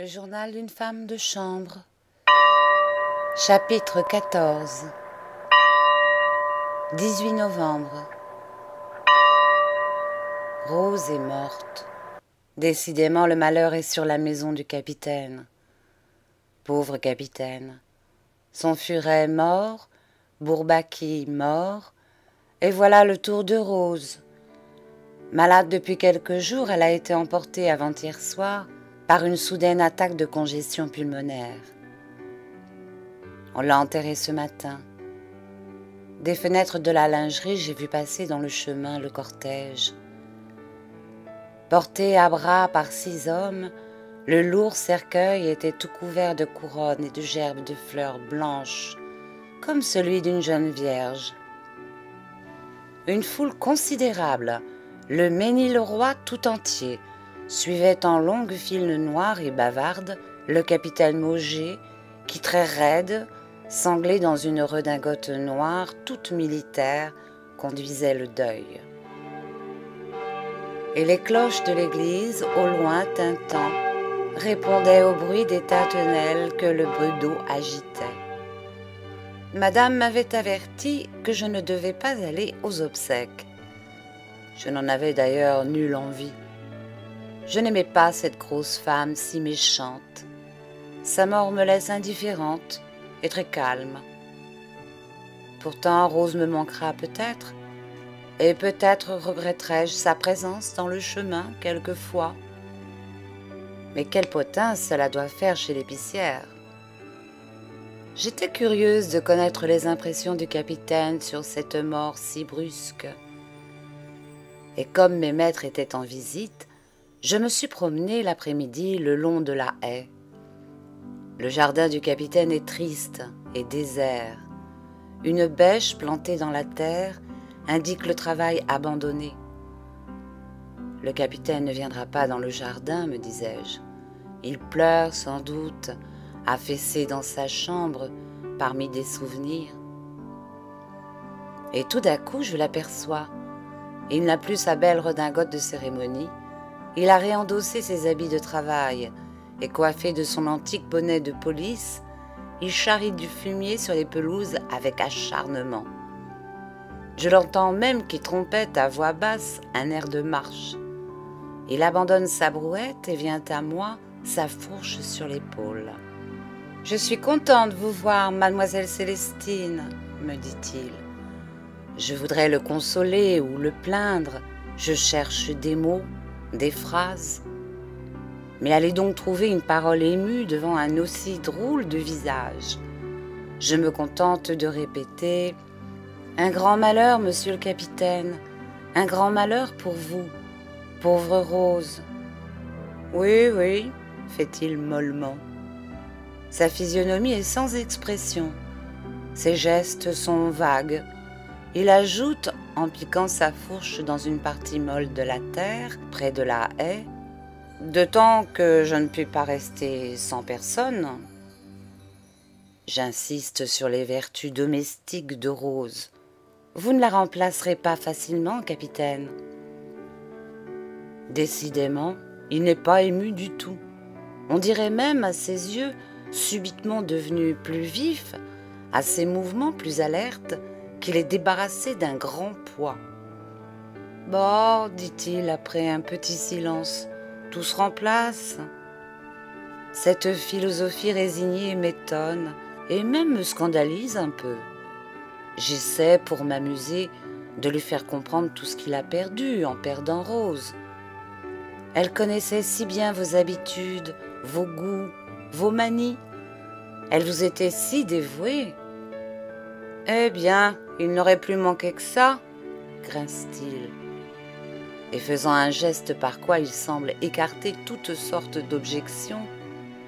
Le journal d'une femme de chambre. Chapitre 14. 18 novembre. Rose est morte. Décidément, le malheur est sur la maison du capitaine. Pauvre capitaine. Son furet mort, Bourbaki mort, et voilà le tour de Rose. Malade depuis quelques jours, elle a été emportée avant-hier soir par une soudaine attaque de congestion pulmonaire. On l'a enterrée ce matin. Des fenêtres de la lingerie, j'ai vu passer dans le chemin le cortège. Porté à bras par 6 hommes, le lourd cercueil était tout couvert de couronnes et de gerbes de fleurs blanches, comme celui d'une jeune vierge. Une foule considérable, le Mesnil-le-Roi tout entier, suivait en longues files noires et bavardes le capitaine Mauger, qui très raide, sanglé dans une redingote noire toute militaire, conduisait le deuil. Et les cloches de l'église, au loin tintant, répondaient au bruit des tintenelles que le bedeau agitait. Madame m'avait averti que je ne devais pas aller aux obsèques. Je n'en avais d'ailleurs nulle envie. Je n'aimais pas cette grosse femme si méchante. Sa mort me laisse indifférente et très calme. Pourtant, Rose me manquera peut-être, et peut-être regretterai-je sa présence dans le chemin quelquefois. Mais quel potin cela doit faire chez l'épicière. J'étais curieuse de connaître les impressions du capitaine sur cette mort si brusque. Et comme mes maîtres étaient en visite, je me suis promenée l'après-midi le long de la haie. Le jardin du capitaine est triste et désert. Une bêche plantée dans la terre indique le travail abandonné. Le capitaine ne viendra pas dans le jardin, me disais-je. Il pleure sans doute, affaissé dans sa chambre, parmi des souvenirs. Et tout d'un coup, je l'aperçois. Il n'a plus sa belle redingote de cérémonie. Il a réendossé ses habits de travail et coiffé de son antique bonnet de police, il charrie du fumier sur les pelouses avec acharnement. Je l'entends même qui trompette à voix basse un air de marche. Il abandonne sa brouette et vient à moi, sa fourche sur l'épaule. « Je suis content de vous voir, mademoiselle Célestine, » me dit-il. Je voudrais le consoler ou le plaindre. Je cherche des mots, des phrases. Mais allez donc trouver une parole émue devant un aussi drôle de visage. Je me contente de répéter « Un grand malheur, monsieur le capitaine, un grand malheur pour vous, pauvre Rose. »« Oui, oui, » fait-il mollement. Sa physionomie est sans expression. Ses gestes sont vagues. Il ajoute, en piquant sa fourche dans une partie molle de la terre, près de la haie, « De temps que je ne puis pas rester sans personne. » J'insiste sur les vertus domestiques de Rose. Vous ne la remplacerez pas facilement, capitaine. Décidément, il n'est pas ému du tout. On dirait même à ses yeux, subitement devenus plus vifs, à ses mouvements plus alertes, qu'il est débarrassé d'un grand poids. « Bon, dit-il après un petit silence, tout se remplace. » Cette philosophie résignée m'étonne et même me scandalise un peu. J'essaie, pour m'amuser, de lui faire comprendre tout ce qu'il a perdu en perdant Rose. Elle connaissait si bien vos habitudes, vos goûts, vos manies. Elle vous était si dévouée. « Eh bien, il n'aurait plus manqué que ça, » grince-t-il, et faisant un geste par quoi il semble écarter toutes sortes d'objections.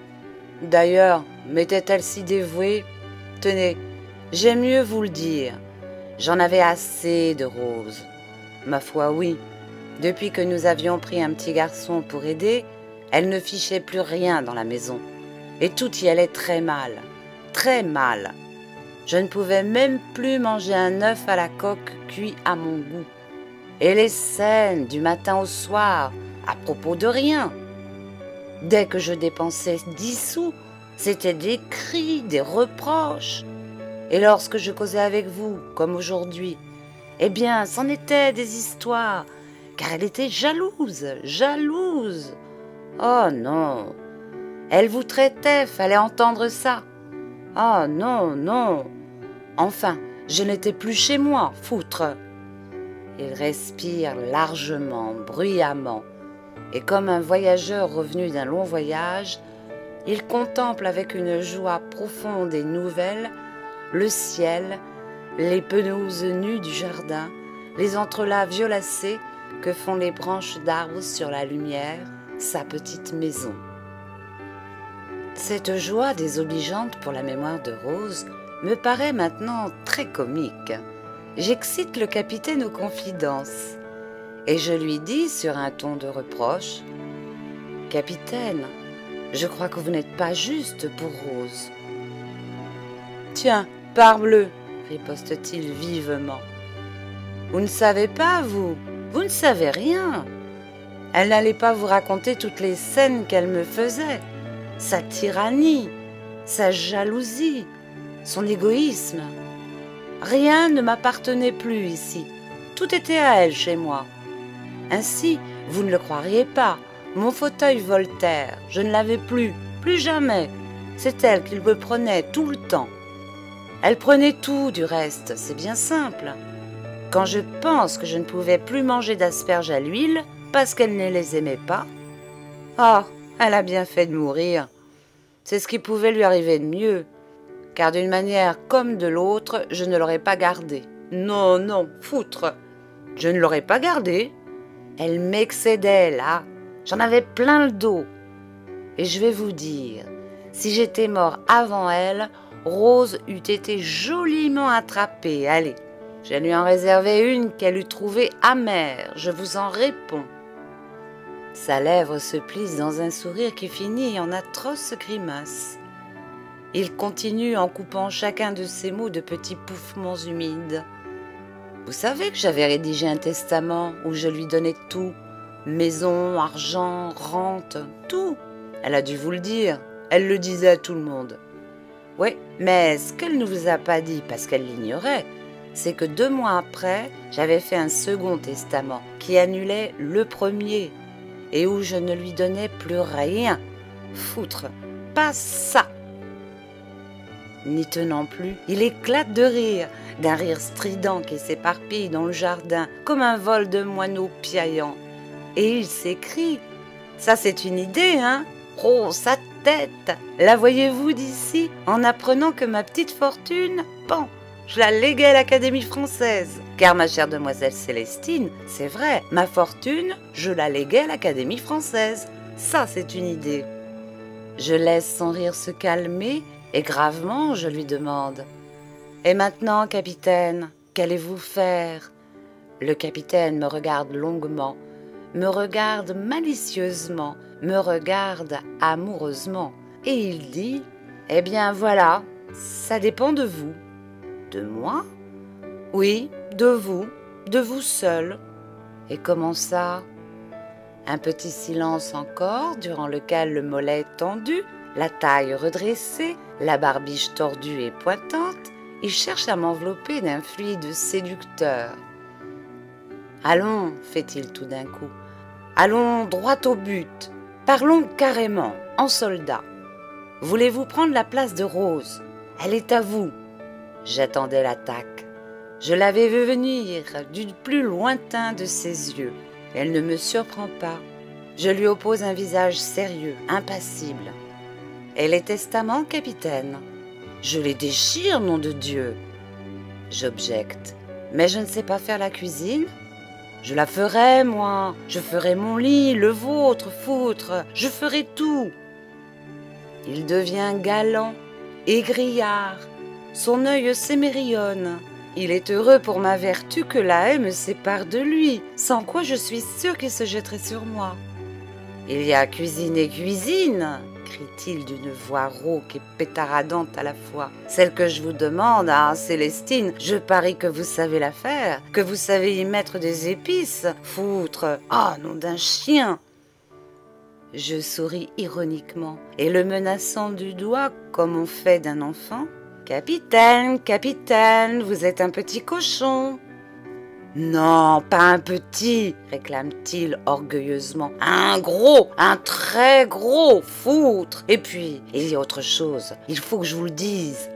« D'ailleurs, m'était-elle si dévouée? Tenez, j'aime mieux vous le dire. J'en avais assez de Rose. Ma foi, oui. Depuis que nous avions pris un petit garçon pour aider, elle ne fichait plus rien dans la maison. Et tout y allait très mal, très mal. Je ne pouvais même plus manger un œuf à la coque cuit à mon goût. Et les scènes du matin au soir, à propos de rien. Dès que je dépensais 10 sous, c'était des cris, des reproches. Et lorsque je causais avec vous, comme aujourd'hui, eh bien, c'en était des histoires, car elle était jalouse, jalouse. Oh non, elle vous traitait, fallait entendre ça. Oh non, non. Enfin, je n'étais plus chez moi, foutre. Il respire largement, bruyamment, et comme un voyageur revenu d'un long voyage, il contemple avec une joie profonde et nouvelle le ciel, les pelouses nues du jardin, les entrelacs violacés que font les branches d'arbres sur la lumière, sa petite maison. Cette joie désobligeante pour la mémoire de Rose me paraît maintenant très comique. J'excite le capitaine aux confidences et je lui dis sur un ton de reproche « Capitaine, je crois que vous n'êtes pas juste pour Rose. »« Tiens, parbleu !» riposte-t-il vivement. « Vous ne savez pas, vous ne savez rien. Elle n'allait pas vous raconter toutes les scènes qu'elle me faisait, sa tyrannie, sa jalousie, son égoïsme. Rien ne m'appartenait plus ici, tout était à elle chez moi. Ainsi, vous ne le croiriez pas, mon fauteuil Voltaire, je ne l'avais plus, plus jamais. C'est elle qui le prenait tout le temps. Elle prenait tout du reste, c'est bien simple. Quand je pense que je ne pouvais plus manger d'asperges à l'huile parce qu'elle ne les aimait pas, ah, elle a bien fait de mourir. C'est ce qui pouvait lui arriver de mieux, car d'une manière comme de l'autre, je ne l'aurais pas gardée. Non, non, foutre, je ne l'aurais pas gardée. Elle m'excédait, là. J'en avais plein le dos. Et je vais vous dire, si j'étais mort avant elle, Rose eût été joliment attrapée. Allez, je lui en réservais une qu'elle eût trouvée amère, je vous en réponds. Sa lèvre se plisse dans un sourire qui finit en atroce grimace. Il continue en coupant chacun de ses mots de petits pouffements humides. Vous savez que j'avais rédigé un testament où je lui donnais tout, maison, argent, rente, tout. Elle a dû vous le dire, elle le disait à tout le monde. Oui, mais ce qu'elle ne vous a pas dit parce qu'elle l'ignorait, c'est que 2 mois après, j'avais fait un second testament qui annulait le premier et où je ne lui donnais plus rien. Foutre, pas ça. N'y tenant plus, il éclate de rire, d'un rire strident qui s'éparpille dans le jardin comme un vol de moineaux piaillant. Et il s'écrie « Ça c'est une idée, hein? Oh, sa tête! La voyez-vous d'ici en apprenant que ma petite fortune, bon, je la léguais à l'Académie française. Car ma chère demoiselle Célestine, c'est vrai, ma fortune, je la léguais à l'Académie française. Ça c'est une idée. » Je laisse son rire se calmer et gravement je lui demande « Et maintenant, capitaine, qu'allez-vous faire ?» Le capitaine me regarde longuement, me regarde malicieusement, me regarde amoureusement, et il dit « Eh bien voilà, ça dépend de vous. » « De moi ? » ?»« Oui, de vous seul. » »« Et comment ça ?» Un petit silence encore, durant lequel le mollet tendu, la taille redressée, la barbiche tordue et pointante, il cherche à m'envelopper d'un fluide séducteur. « Allons, fait-il tout d'un coup, allons droit au but, parlons carrément, en soldat. Voulez-vous prendre la place de Rose? Elle est à vous. » J'attendais l'attaque. Je l'avais vu venir du plus lointain de ses yeux. Elle ne me surprend pas. Je lui oppose un visage sérieux, impassible. « Et les testaments, capitaine? » « Je les déchire, nom de Dieu !» J'objecte. « Mais je ne sais pas faire la cuisine. » « Je la ferai, moi. Je ferai mon lit, le vôtre, foutre. Je ferai tout. » Il devient galant, égrillard. Son œil s'émerillonne. Il est heureux pour ma vertu que la haie me sépare de lui, sans quoi je suis sûre qu'il se jetterait sur moi. « Il y a cuisine et cuisine !» crie-t-il d'une voix rauque et pétaradante à la fois. « Celle que je vous demande, ah, Célestine, je parie que vous savez la faire, que vous savez y mettre des épices, foutre, ah, nom d'un chien !» Je souris ironiquement et le menaçant du doigt comme on fait d'un enfant. « Capitaine, capitaine, vous êtes un petit cochon !»« Non, pas un petit, réclame-t-il orgueilleusement. Un gros, un très gros, foutre. Et puis, il y a autre chose, il faut que je vous le dise. »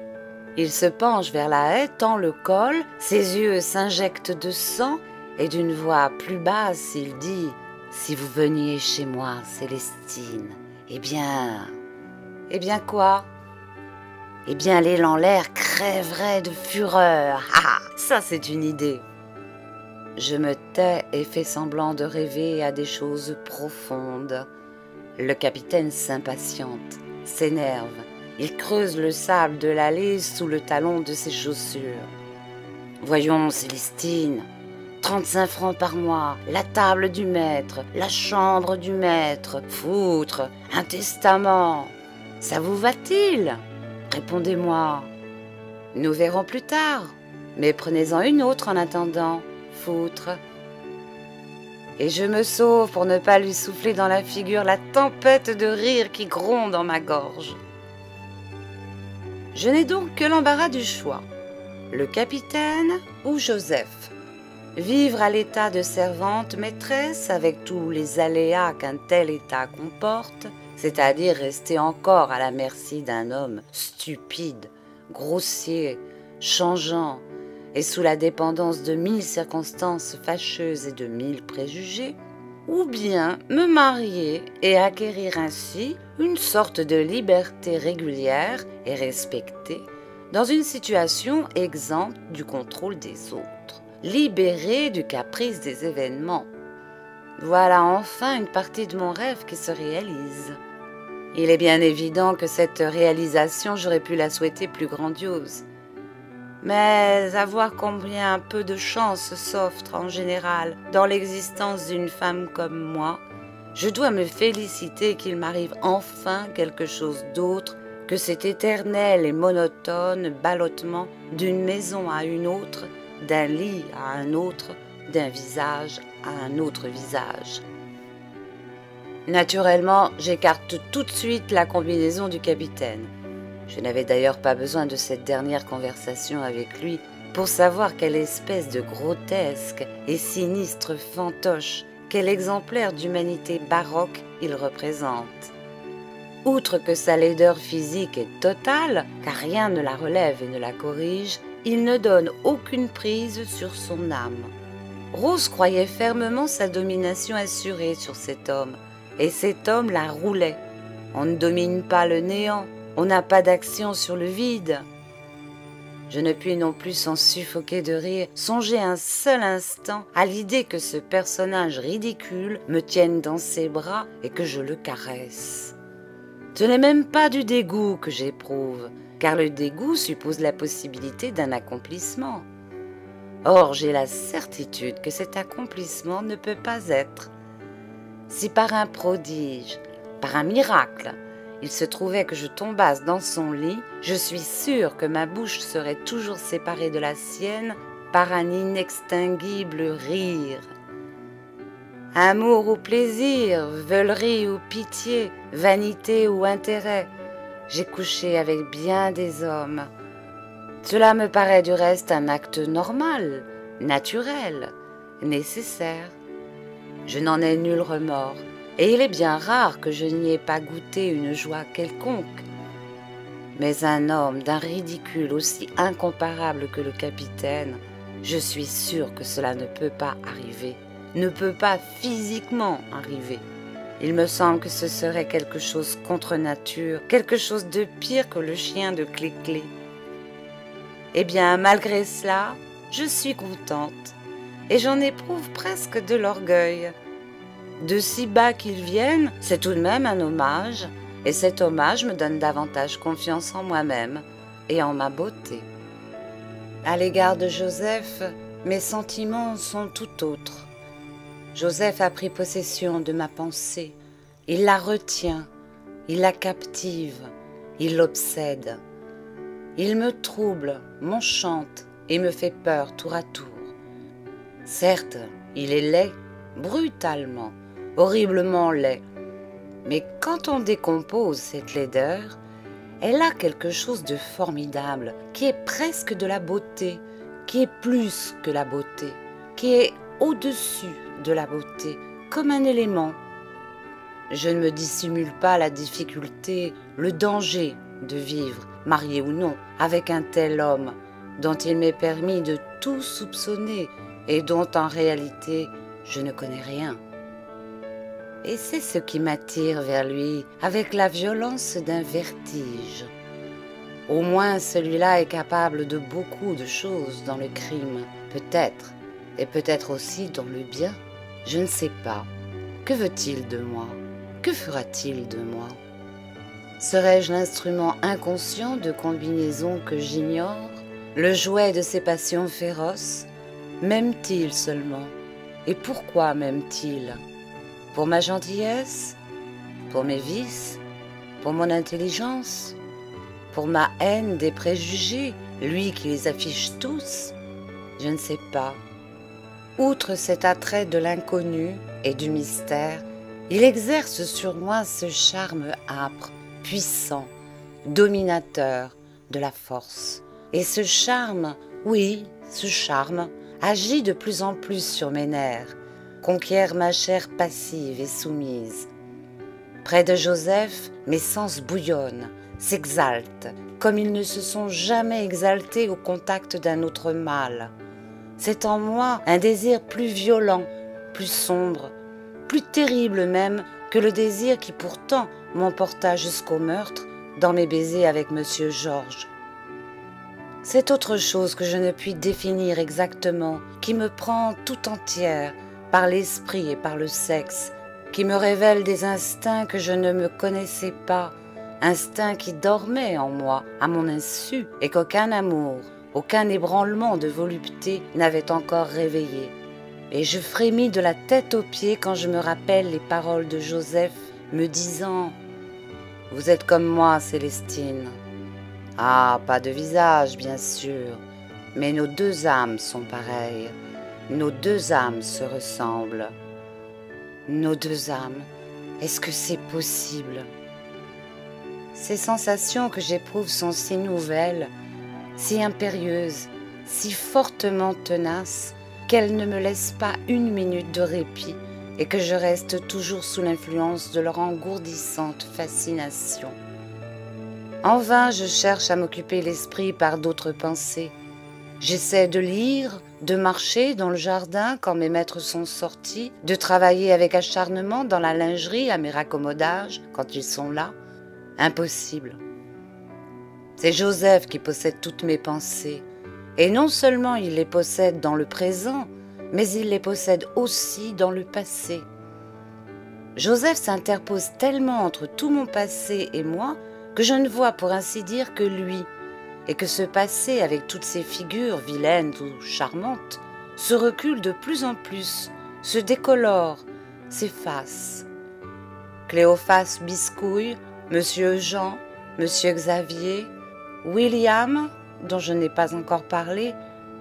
Il se penche vers la haie, tend le col, ses yeux s'injectent de sang et d'une voix plus basse, il dit « Si vous veniez chez moi, Célestine, eh bien quoi ? Eh bien l'élan l'air crèverait de fureur. Ah, ça c'est une idée. » Je me tais et fais semblant de rêver à des choses profondes. Le capitaine s'impatiente, s'énerve. Il creuse le sable de l'allée sous le talon de ses chaussures. « Voyons, Célestine, 35 francs par mois, la table du maître, la chambre du maître, foutre, un testament. Ça vous va-t-il ? Répondez-moi. Nous verrons plus tard, mais prenez-en une autre en attendant. Foutre. » Et je me sauve pour ne pas lui souffler dans la figure la tempête de rire qui gronde dans ma gorge. Je n'ai donc que l'embarras du choix, le capitaine ou Joseph. Vivre à l'état de servante maîtresse avec tous les aléas qu'un tel état comporte, c'est-à-dire rester encore à la merci d'un homme stupide, grossier, changeant, et sous la dépendance de 1000 circonstances fâcheuses et de 1000 préjugés, ou bien me marier et acquérir ainsi une sorte de liberté régulière et respectée dans une situation exempte du contrôle des autres, libérée du caprice des événements. Voilà enfin une partie de mon rêve qui se réalise. Il est bien évident que cette réalisation, j'aurais pu la souhaiter plus grandiose. Mais à voir combien peu de chance s'offre en général dans l'existence d'une femme comme moi, je dois me féliciter qu'il m'arrive enfin quelque chose d'autre que cet éternel et monotone ballottement d'une maison à une autre, d'un lit à un autre, d'un visage à un autre visage. Naturellement, j'écarte tout de suite la combinaison du capitaine. Je n'avais d'ailleurs pas besoin de cette dernière conversation avec lui pour savoir quelle espèce de grotesque et sinistre fantoche, quel exemplaire d'humanité baroque il représente. Outre que sa laideur physique est totale, car rien ne la relève et ne la corrige, il ne donne aucune prise sur son âme. Rose croyait fermement sa domination assurée sur cet homme, et cet homme la roulait. On ne domine pas le néant. On n'a pas d'action sur le vide. Je ne puis non plus, sans suffoquer de rire, songer un seul instant à l'idée que ce personnage ridicule me tienne dans ses bras et que je le caresse. Ce n'est même pas du dégoût que j'éprouve, car le dégoût suppose la possibilité d'un accomplissement. Or, j'ai la certitude que cet accomplissement ne peut pas être. Si par un prodige, par un miracle, il se trouvait que je tombasse dans son lit, je suis sûre que ma bouche serait toujours séparée de la sienne par un inextinguible rire. Amour ou plaisir, veulerie ou pitié, vanité ou intérêt, j'ai couché avec bien des hommes. Cela me paraît du reste un acte normal, naturel, nécessaire. Je n'en ai nul remords. Et il est bien rare que je n'y ai pas goûté une joie quelconque. Mais un homme d'un ridicule aussi incomparable que le capitaine, je suis sûre que cela ne peut pas arriver, ne peut pas physiquement arriver. Il me semble que ce serait quelque chose contre nature, quelque chose de pire que le chien de Clé-Clé. Eh bien, malgré cela, je suis contente, et j'en éprouve presque de l'orgueil. De si bas qu'ils viennent, c'est tout de même un hommage, et cet hommage me donne davantage confiance en moi-même et en ma beauté. À l'égard de Joseph, mes sentiments sont tout autres. Joseph a pris possession de ma pensée, il la retient, il la captive, il l'obsède. Il me trouble, m'enchante et me fait peur tour à tour. Certes, il est laid, brutalement, horriblement laid, Mais quand on décompose cette laideur, elle a quelque chose de formidable, qui est presque de la beauté, qui est plus que la beauté, qui est au-dessus de la beauté, comme un élément. Je ne me dissimule pas la difficulté, le danger de vivre, marié ou non, avec un tel homme, dont il m'est permis de tout soupçonner et dont en réalité je ne connais rien. Et c'est ce qui m'attire vers lui avec la violence d'un vertige. Au moins celui-là est capable de beaucoup de choses dans le crime, peut-être, et peut-être aussi dans le bien. Je ne sais pas. Que veut-il de moi? Que fera-t-il de moi? Serais-je l'instrument inconscient de combinaisons que j'ignore? Le jouet de ses passions féroces? M'aime-t-il seulement? Et pourquoi m'aime-t-il? Pour ma gentillesse? Pour mes vices? Pour mon intelligence? Pour ma haine des préjugés, lui qui les affiche tous? Je ne sais pas. Outre cet attrait de l'inconnu et du mystère, il exerce sur moi ce charme âpre, puissant, dominateur de la force. Et ce charme, oui, ce charme, agit de plus en plus sur mes nerfs, conquiert ma chair passive et soumise. Près de Joseph, mes sens bouillonnent, s'exaltent, comme ils ne se sont jamais exaltés au contact d'un autre mâle. C'est en moi un désir plus violent, plus sombre, plus terrible même que le désir qui pourtant m'emporta jusqu'au meurtre dans mes baisers avec Monsieur Georges. C'est autre chose que je ne puis définir exactement, qui me prend tout entière par l'esprit et par le sexe, qui me révèle des instincts que je ne me connaissais pas, instincts qui dormaient en moi à mon insu et qu'aucun amour, aucun ébranlement de volupté n'avait encore réveillé. Et je frémis de la tête aux pieds quand je me rappelle les paroles de Joseph me disant « Vous êtes comme moi, Célestine. » Ah, pas de visage, bien sûr, mais nos deux âmes sont pareilles. Nos deux âmes se ressemblent. Nos deux âmes, est-ce que c'est possible? Ces sensations que j'éprouve sont si nouvelles, si impérieuses, si fortement tenaces, qu'elles ne me laissent pas une minute de répit et que je reste toujours sous l'influence de leur engourdissante fascination. En vain, je cherche à m'occuper l'esprit par d'autres pensées. J'essaie de lire, de marcher dans le jardin quand mes maîtres sont sortis, de travailler avec acharnement dans la lingerie à mes raccommodages quand ils sont là. Impossible. C'est Joseph qui possède toutes mes pensées. Et non seulement il les possède dans le présent, mais il les possède aussi dans le passé. Joseph s'interpose tellement entre tout mon passé et moi que je ne vois pour ainsi dire que lui, et que ce passé, avec toutes ses figures vilaines ou charmantes, se recule de plus en plus, se décolore, s'efface. Cléophas Biscouille, Monsieur Jean, Monsieur Xavier, William, dont je n'ai pas encore parlé,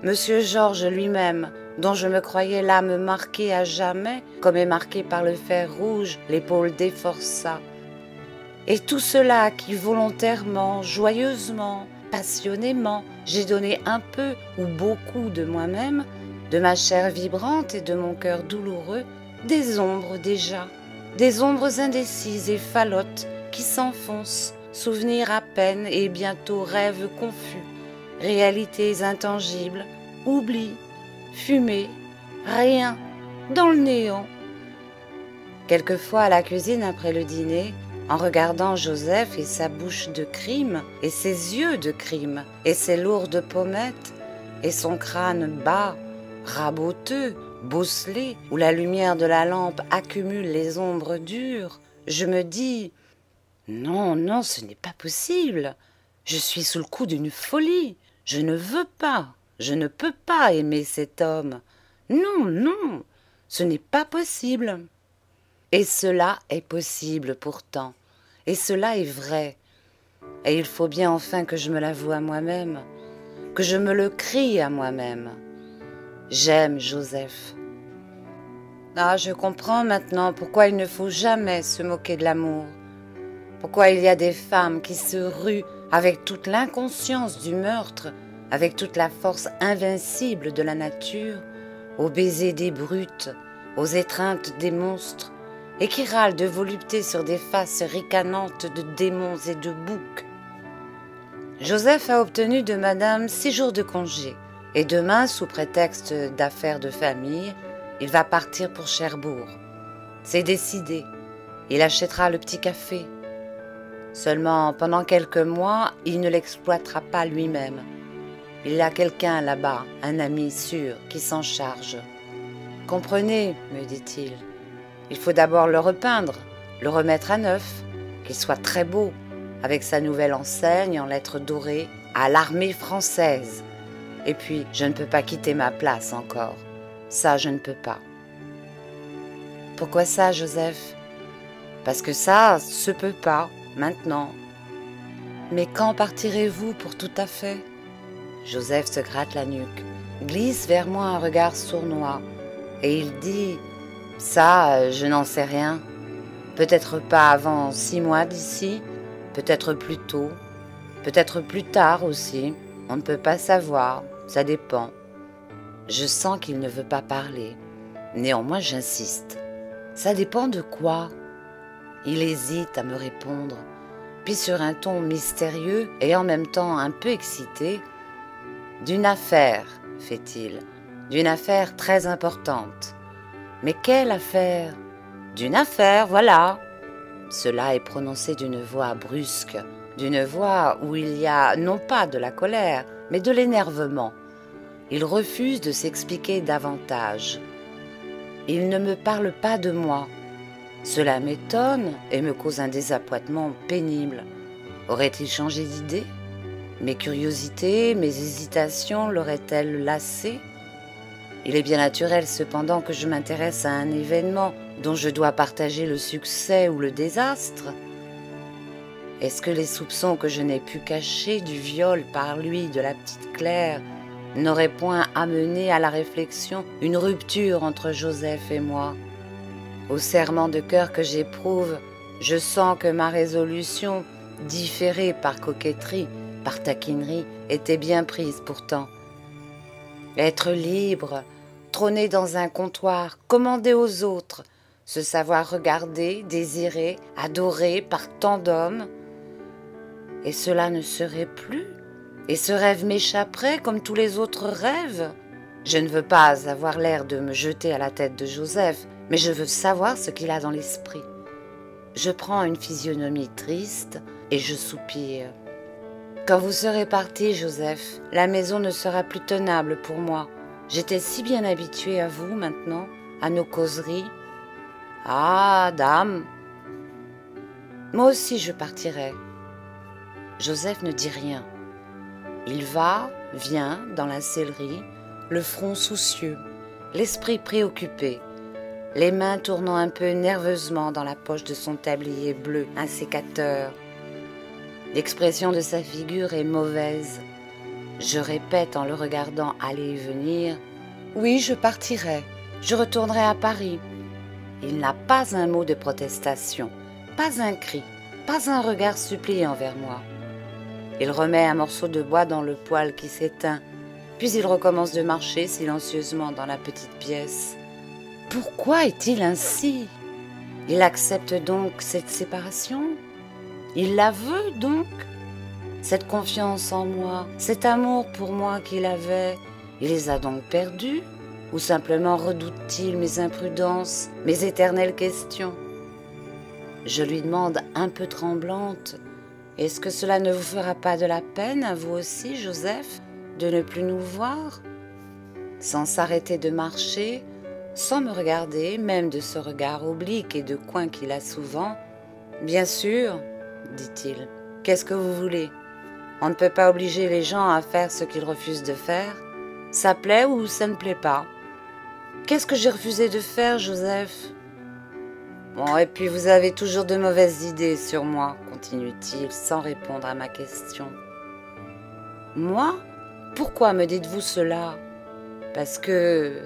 Monsieur Georges lui-même, dont je me croyais l'âme marquée à jamais, comme est marquée par le fer rouge l'épaule des forçats. Et tout cela à qui volontairement, joyeusement, passionnément, j'ai donné un peu ou beaucoup de moi-même, de ma chair vibrante et de mon cœur douloureux, des ombres déjà, des ombres indécises et falottes qui s'enfoncent, souvenirs à peine et bientôt rêves confus, réalités intangibles, oubli, fumée, rien, dans le néant. Quelquefois à la cuisine après le dîner, en regardant Joseph et sa bouche de crime, et ses yeux de crime, et ses lourdes pommettes, et son crâne bas, raboteux, bosselé, où la lumière de la lampe accumule les ombres dures, je me dis « Non, non, ce n'est pas possible. Je suis sous le coup d'une folie. Je ne veux pas, je ne peux pas aimer cet homme. Non, non, ce n'est pas possible. » Et cela est possible pourtant, et cela est vrai. Et il faut bien enfin que je me l'avoue à moi-même, que je me le crie à moi-même. J'aime Joseph. Ah, je comprends maintenant pourquoi il ne faut jamais se moquer de l'amour. Pourquoi il y a des femmes qui se ruent avec toute l'inconscience du meurtre, avec toute la force invincible de la nature, aux baisers des brutes, aux étreintes des monstres, et qui râlent de volupté sur des faces ricanantes de démons et de boucs. Joseph a obtenu de madame 6 jours de congé, et demain, sous prétexte d'affaires de famille, il va partir pour Cherbourg. C'est décidé, il achètera le petit café. Seulement, pendant quelques mois, il ne l'exploitera pas lui-même. Il y a quelqu'un là-bas, un ami sûr, qui s'en charge. « Comprenez, me dit-il, il faut d'abord le repeindre, le remettre à neuf, qu'il soit très beau, avec sa nouvelle enseigne en lettres dorées, à l'armée française. Et puis, je ne peux pas quitter ma place encore. Ça, je ne peux pas. » « Pourquoi ça, Joseph ? » ?»« Parce que ça se peut pas, maintenant. »« Mais quand partirez-vous pour tout à fait ?» Joseph se gratte la nuque, glisse vers moi un regard sournois, et il dit « Ça, je n'en sais rien. Peut-être pas avant 6 mois d'ici, peut-être plus tôt, peut-être plus tard aussi. On ne peut pas savoir, ça dépend. » Je sens qu'il ne veut pas parler. Néanmoins, j'insiste. « Ça dépend de quoi ?» Il hésite à me répondre, puis sur un ton mystérieux et en même temps un peu excité, « D'une affaire, fait-il, d'une affaire très importante. »« Mais quelle affaire ?»« D'une affaire, voilà. » Cela est prononcé d'une voix brusque, d'une voix où il y a non pas de la colère, mais de l'énervement. Il refuse de s'expliquer davantage. Il ne me parle pas de moi. Cela m'étonne et me cause un désappointement pénible. Aurait-il changé d'idée ? Mes curiosités, mes hésitations l'auraient-elles lassé ? Il est bien naturel cependant que je m'intéresse à un événement dont je dois partager le succès ou le désastre. Est-ce que les soupçons que je n'ai pu cacher du viol par lui de la petite Claire n'auraient point amené à la réflexion une rupture entre Joseph et moi ? Au serrement de cœur que j'éprouve, je sens que ma résolution, différée par coquetterie, par taquinerie, était bien prise pourtant. Être libre, trôner dans un comptoir, commander aux autres, se savoir regarder, désirer, adorer par tant d'hommes. Et cela ne serait plus ? Et ce rêve m'échapperait comme tous les autres rêves ? Je ne veux pas avoir l'air de me jeter à la tête de Joseph, mais je veux savoir ce qu'il a dans l'esprit. Je prends une physionomie triste et je soupire. Quand vous serez parti, Joseph, la maison ne sera plus tenable pour moi. J'étais si bien habituée à vous maintenant, à nos causeries. Ah, dame, moi aussi je partirai. Joseph ne dit rien. Il va, vient dans la sellerie, le front soucieux, l'esprit préoccupé, les mains tournant un peu nerveusement dans la poche de son tablier bleu, un sécateur. L'expression de sa figure est mauvaise. Je répète en le regardant aller et venir, « Oui, je partirai, je retournerai à Paris. » Il n'a pas un mot de protestation, pas un cri, pas un regard suppliant vers moi. Il remet un morceau de bois dans le poêle qui s'éteint, puis il recommence de marcher silencieusement dans la petite pièce. Pourquoi est-il ainsi ? Il accepte donc cette séparation ? Il la veut donc ? Cette confiance en moi, cet amour pour moi qu'il avait, il les a donc perdus ? Ou simplement redoute-t-il mes imprudences, mes éternelles questions ? Je lui demande un peu tremblante, « Est-ce que cela ne vous fera pas de la peine à vous aussi, Joseph, de ne plus nous voir ?» Sans s'arrêter de marcher, sans me regarder, même de ce regard oblique et de coin qu'il a souvent, « Bien sûr, dit-il, qu'est-ce que vous voulez ? On ne peut pas obliger les gens à faire ce qu'ils refusent de faire. Ça plaît ou ça ne plaît pas. Qu'est-ce que j'ai refusé de faire, Joseph ? Bon, et puis vous avez toujours de mauvaises idées sur moi, continue-t-il sans répondre à ma question. Moi ? Pourquoi me dites-vous cela ? Parce que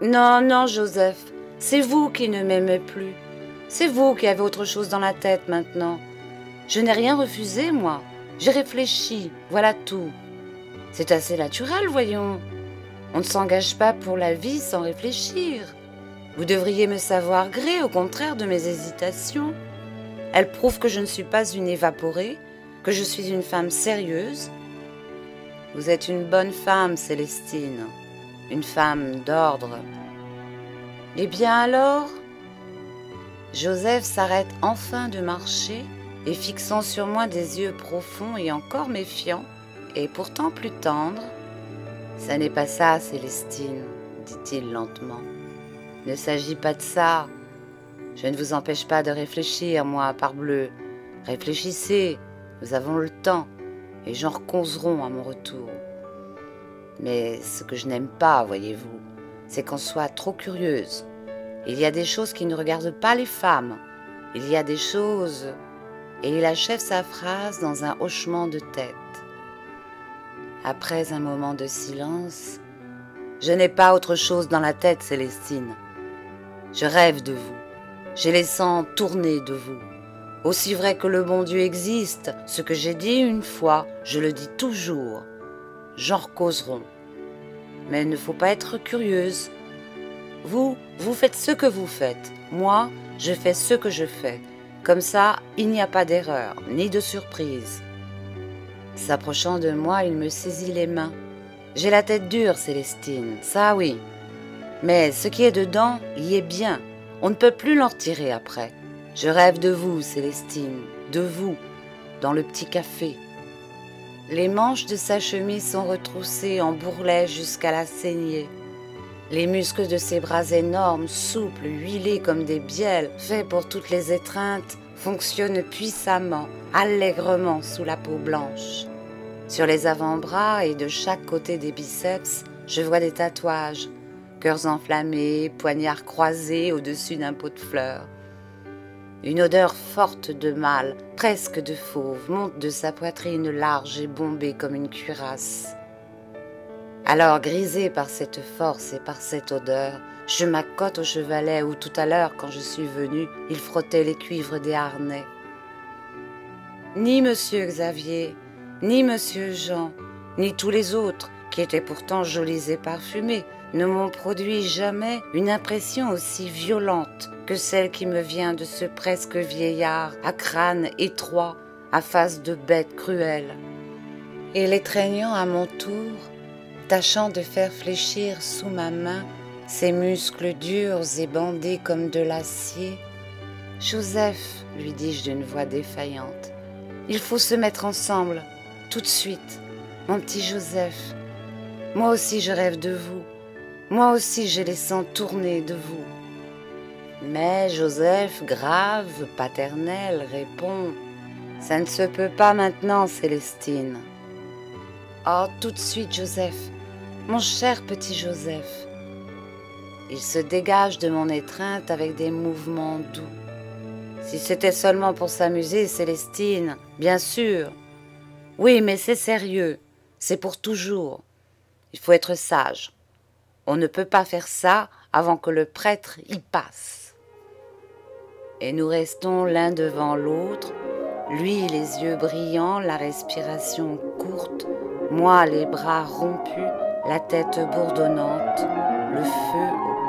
Non, non, Joseph, c'est vous qui ne m'aimez plus. C'est vous qui avez autre chose dans la tête maintenant. Je n'ai rien refusé, moi. J'ai réfléchi, voilà tout. C'est assez naturel, voyons. On ne s'engage pas pour la vie sans réfléchir. Vous devriez me savoir gré, au contraire de mes hésitations. Elles prouvent que je ne suis pas une évaporée, que je suis une femme sérieuse. Vous êtes une bonne femme, Célestine, une femme d'ordre. Eh bien alors ? Joseph s'arrête enfin de marcher et fixant sur moi des yeux profonds et encore méfiants, et pourtant plus tendres. « Ça n'est pas ça, Célestine, dit-il lentement. Ne s'agit pas de ça. Je ne vous empêche pas de réfléchir, moi, parbleu. Réfléchissez, nous avons le temps, et j'en recauserons à mon retour. Mais ce que je n'aime pas, voyez-vous, c'est qu'on soit trop curieuse. Il y a des choses qui ne regardent pas les femmes. Il y a des choses... » Et il achève sa phrase dans un hochement de tête. Après un moment de silence, « Je n'ai pas autre chose dans la tête, Célestine. Je rêve de vous. J'ai les sangs tournés de vous. Aussi vrai que le bon Dieu existe, ce que j'ai dit une fois, je le dis toujours. J'en recauserons. Mais il ne faut pas être curieuse. Vous faites ce que vous faites. Moi, je fais ce que je fais. Comme ça, il n'y a pas d'erreur, ni de surprise. » S'approchant de moi, il me saisit les mains. « J'ai la tête dure, Célestine, ça oui. Mais ce qui est dedans, y est bien. On ne peut plus l'en retirer après. Je rêve de vous, Célestine, de vous, dans le petit café. » Les manches de sa chemise sont retroussées en bourrelet jusqu'à la saignée. Les muscles de ses bras énormes, souples, huilés comme des bielles, faits pour toutes les étreintes, fonctionnent puissamment, allègrement sous la peau blanche. Sur les avant-bras et de chaque côté des biceps, je vois des tatouages, cœurs enflammés, poignards croisés au-dessus d'un pot de fleurs. Une odeur forte de mâle, presque de fauve, monte de sa poitrine large et bombée comme une cuirasse. Alors, grisé par cette force et par cette odeur, je m'accote au chevalet où tout à l'heure, quand je suis venue, il frottait les cuivres des harnais. Ni monsieur Xavier, ni monsieur Jean, ni tous les autres, qui étaient pourtant jolis et parfumés, ne m'ont produit jamais une impression aussi violente que celle qui me vient de ce presque vieillard à crâne étroit, à face de bête cruelle. Et l'étreignant à mon tour, tâchant de faire fléchir sous ma main ses muscles durs et bandés comme de l'acier. « Joseph, lui dis-je d'une voix défaillante, il faut se mettre ensemble, tout de suite, mon petit Joseph. Moi aussi je rêve de vous, moi aussi j'ai les sangs tournés de vous. » Mais Joseph, grave, paternel, répond « Ça ne se peut pas maintenant, Célestine. » « Oh, tout de suite, Joseph, mon cher petit Joseph. » Il se dégage de mon étreinte avec des mouvements doux. « Si c'était seulement pour s'amuser, Célestine, bien sûr. Oui, mais c'est sérieux, c'est pour toujours. Il faut être sage. On ne peut pas faire ça avant que le prêtre y passe. » Et nous restons l'un devant l'autre, lui les yeux brillants, la respiration courte, moi les bras rompus, la tête bourdonnante, le feu au